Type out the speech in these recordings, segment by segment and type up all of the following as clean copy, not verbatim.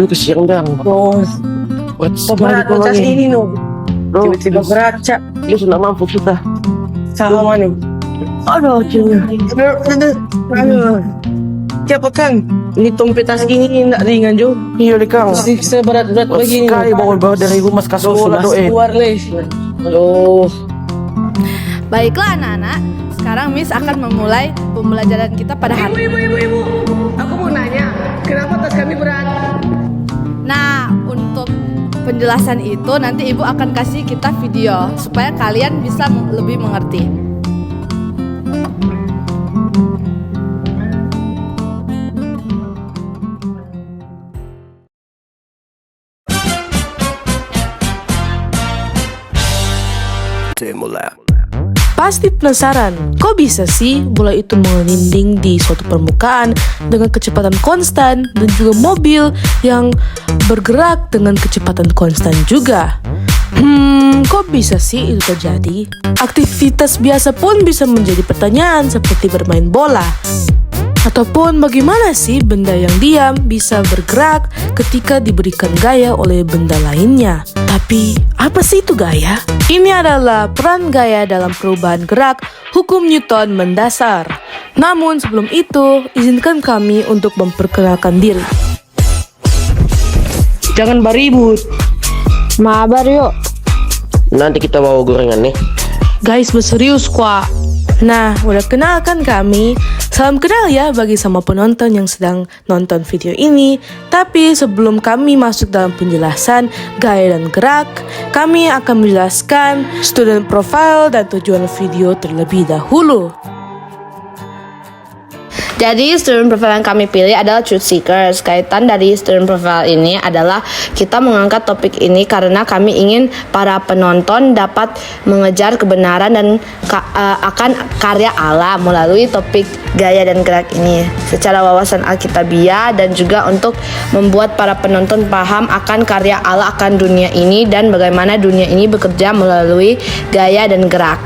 Lu kesian dong. Oh, berat Bro, cas ini no. Tiba-tiba berat cak. lu sudah mampu kita. Sama nih. Aduh, cina. Aduh. Siapa Kang? Ini tompet tas gini enggak ringan Jo. Iya deh Kang. Seberat-berat Berat begini. sekali bawa dari rumah ke sekolah doa. Keluar les. Aduh. Baiklah anak-anak, sekarang Miss akan memulai pembelajaran kita pada hari ini. Ibu. Aku mau nanya, kenapa tas kami berat? Nah, untuk penjelasan itu nanti Ibu akan kasih kita video supaya kalian bisa lebih mengerti. Pasti penasaran, kok bisa sih bola itu mengelinding di suatu permukaan dengan kecepatan konstan dan juga mobil yang bergerak dengan kecepatan konstan juga? Kok bisa sih itu terjadi? Aktivitas biasa pun bisa menjadi pertanyaan seperti bermain bola. Ataupun bagaimana sih benda yang diam bisa bergerak ketika diberikan gaya oleh benda lainnya? Tapi apa sih itu gaya? Ini adalah peran gaya dalam perubahan gerak hukum Newton mendasar. Namun sebelum itu, izinkan kami untuk memperkenalkan diri. Jangan baribut. Mabar yuk. Nanti kita bawa gorengan nih. Guys, berserius kuah. Nah, udah kenal kan kami? Salam kenal ya bagi semua penonton yang sedang nonton video ini. Tapi sebelum kami masuk dalam penjelasan gaya dan gerak, kami akan menjelaskan student profile dan tujuan video terlebih dahulu. Jadi student profile yang kami pilih adalah Truth Seekers. Kaitan dari student profile ini adalah kita mengangkat topik ini karena kami ingin para penonton dapat mengejar kebenaran dan akan karya Allah melalui topik gaya dan gerak ini secara wawasan Alkitabiah dan juga untuk membuat para penonton paham akan karya Allah akan dunia ini dan bagaimana dunia ini bekerja melalui gaya dan gerak.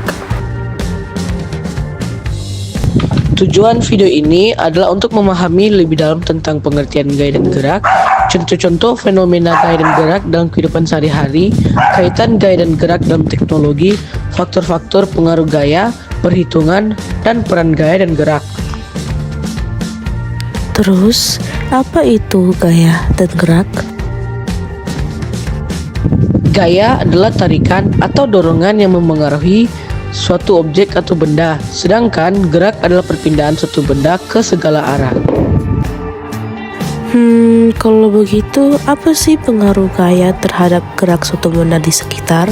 Tujuan video ini adalah untuk memahami lebih dalam tentang pengertian gaya dan gerak, contoh-contoh fenomena gaya dan gerak dalam kehidupan sehari-hari, kaitan gaya dan gerak dalam teknologi, faktor-faktor pengaruh gaya, perhitungan, dan peran gaya dan gerak. Terus, apa itu gaya dan gerak? Gaya adalah tarikan atau dorongan yang memengaruhi suatu objek atau benda, sedangkan gerak adalah perpindahan suatu benda ke segala arah. Kalau begitu, apa sih pengaruh gaya terhadap gerak suatu benda di sekitar?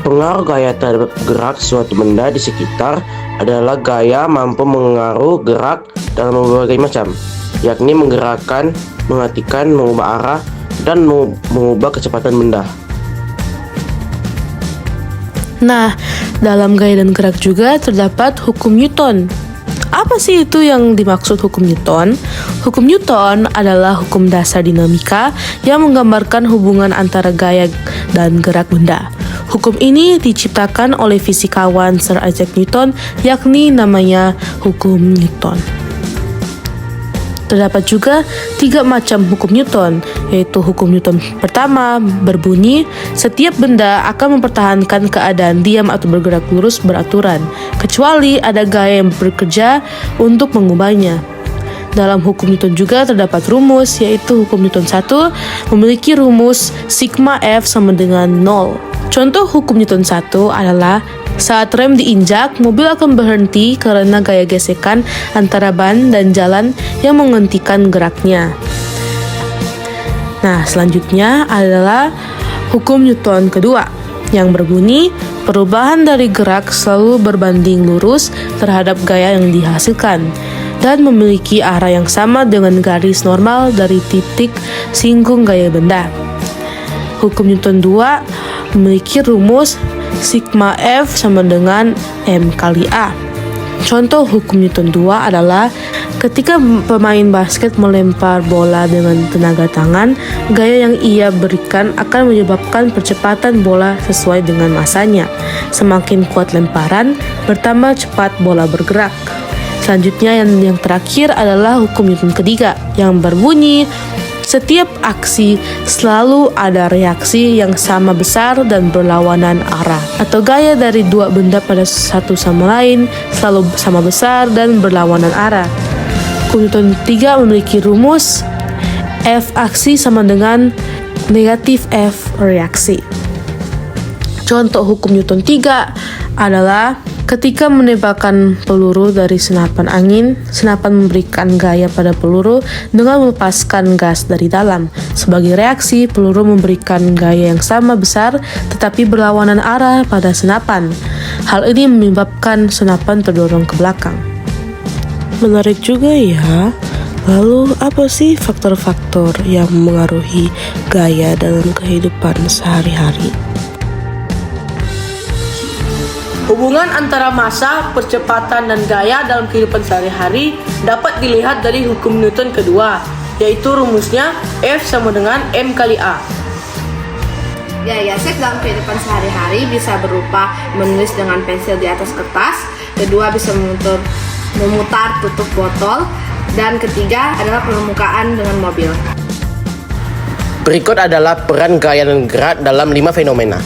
Pengaruh gaya terhadap gerak suatu benda di sekitar adalah gaya mampu mengaruh gerak dalam berbagai macam, yakni menggerakkan, menghentikan, mengubah arah, dan mengubah kecepatan benda. Nah, dalam gaya dan gerak juga terdapat hukum Newton. Apa sih itu yang dimaksud hukum Newton? Hukum Newton adalah hukum dasar dinamika yang menggambarkan hubungan antara gaya dan gerak benda. Hukum ini diciptakan oleh fisikawan Sir Isaac Newton, yakni namanya hukum Newton. Terdapat juga 3 macam hukum Newton, yaitu hukum Newton pertama berbunyi, setiap benda akan mempertahankan keadaan diam atau bergerak lurus beraturan, kecuali ada gaya yang bekerja untuk mengubahnya. Dalam hukum Newton juga terdapat rumus, yaitu hukum Newton 1 memiliki rumus sigma F sama dengan 0. Contoh hukum Newton 1 adalah saat rem diinjak, mobil akan berhenti karena gaya gesekan antara ban dan jalan yang menghentikan geraknya. Nah, selanjutnya adalah hukum Newton kedua yang berbunyi perubahan dari gerak selalu berbanding lurus terhadap gaya yang dihasilkan dan memiliki arah yang sama dengan garis normal dari titik singgung gaya benda. Hukum Newton 2 memiliki rumus sigma F sama dengan M kali A. Contoh hukum Newton 2 adalah ketika pemain basket melempar bola dengan tenaga tangan, gaya yang ia berikan akan menyebabkan percepatan bola sesuai dengan masanya. Semakin kuat lemparan, bertambah cepat bola bergerak. Selanjutnya yang terakhir adalah hukum Newton ketiga yang berbunyi setiap aksi selalu ada reaksi yang sama besar dan berlawanan arah, atau gaya dari dua benda pada satu sama lain selalu sama besar dan berlawanan arah. Hukum Newton 3 memiliki rumus F aksi sama dengan negatif F reaksi. Contoh hukum Newton 3 adalah ketika menembakkan peluru dari senapan angin, senapan memberikan gaya pada peluru dengan melepaskan gas dari dalam. Sebagai reaksi, peluru memberikan gaya yang sama besar tetapi berlawanan arah pada senapan. Hal ini menyebabkan senapan terdorong ke belakang. Menarik juga ya. Lalu apa sih faktor-faktor yang mengaruhi gaya dalam kehidupan sehari-hari? Hubungan antara massa, percepatan, dan gaya dalam kehidupan sehari-hari dapat dilihat dari hukum Newton kedua, yaitu rumusnya F sama dengan M kali A. Gaya seks dalam kehidupan sehari-hari bisa berupa menulis dengan pensil di atas kertas, kedua bisa memutar tutup botol, dan ketiga adalah permukaan dengan mobil. Berikut adalah peran gaya dan gerak dalam 5 fenomena.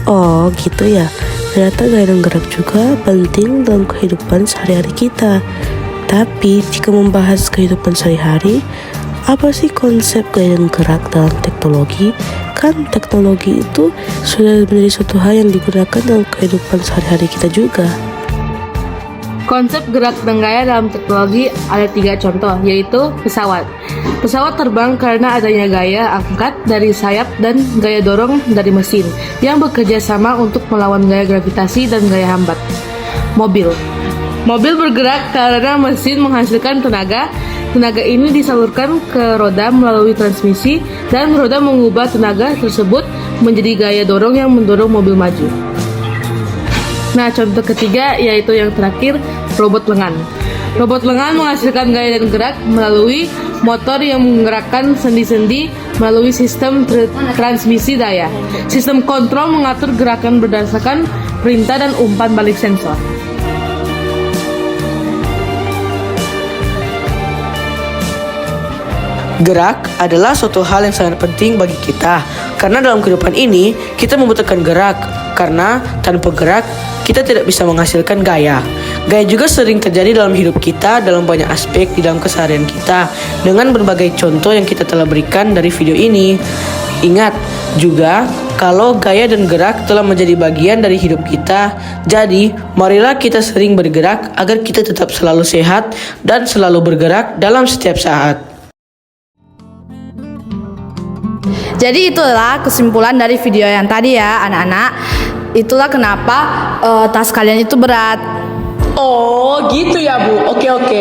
Oh gitu ya, ternyata gaya dan gerak juga penting dalam kehidupan sehari-hari kita. Tapi jika membahas kehidupan sehari-hari, apa sih konsep gaya dan gerak dalam teknologi? Kan teknologi itu sudah menjadi suatu hal yang digunakan dalam kehidupan sehari-hari kita juga. Konsep gerak dan gaya dalam teknologi ada 3 contoh, yaitu pesawat. Pesawat terbang karena adanya gaya angkat dari sayap dan gaya dorong dari mesin yang bekerja sama untuk melawan gaya gravitasi dan gaya hambat. Mobil bergerak karena mesin menghasilkan tenaga. Tenaga ini disalurkan ke roda melalui transmisi dan roda mengubah tenaga tersebut menjadi gaya dorong yang mendorong mobil maju. Nah, contoh ketiga yaitu yang terakhir, robot lengan. Robot lengan menghasilkan gaya dan gerak melalui motor yang menggerakkan sendi-sendi melalui sistem transmisi daya. Sistem kontrol mengatur gerakan berdasarkan perintah dan umpan balik sensor. Gerak adalah suatu hal yang sangat penting bagi kita, karena dalam kehidupan ini kita membutuhkan gerak, karena tanpa gerak kita tidak bisa menghasilkan gaya. Gaya juga sering terjadi dalam hidup kita dalam banyak aspek di dalam keseharian kita, dengan berbagai contoh yang kita telah berikan dari video ini. Ingat juga kalau gaya dan gerak telah menjadi bagian dari hidup kita, jadi marilah kita sering bergerak agar kita tetap selalu sehat dan selalu bergerak dalam setiap saat. Jadi itulah kesimpulan dari video yang tadi ya anak-anak. Itulah kenapa tas kalian itu berat. Oh gitu ya Bu, oke.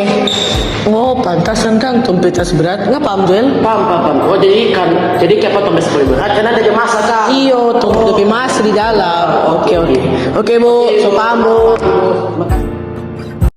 Oh pantasan Kang tumpih tas berat, nggak paham Joel? Paham. Oh jadi kenapa tombes paling berat? Karena ada jemasa kan? Iyo, tumpih mas di dalam. Oke Bu, so paham Bu. Makasih.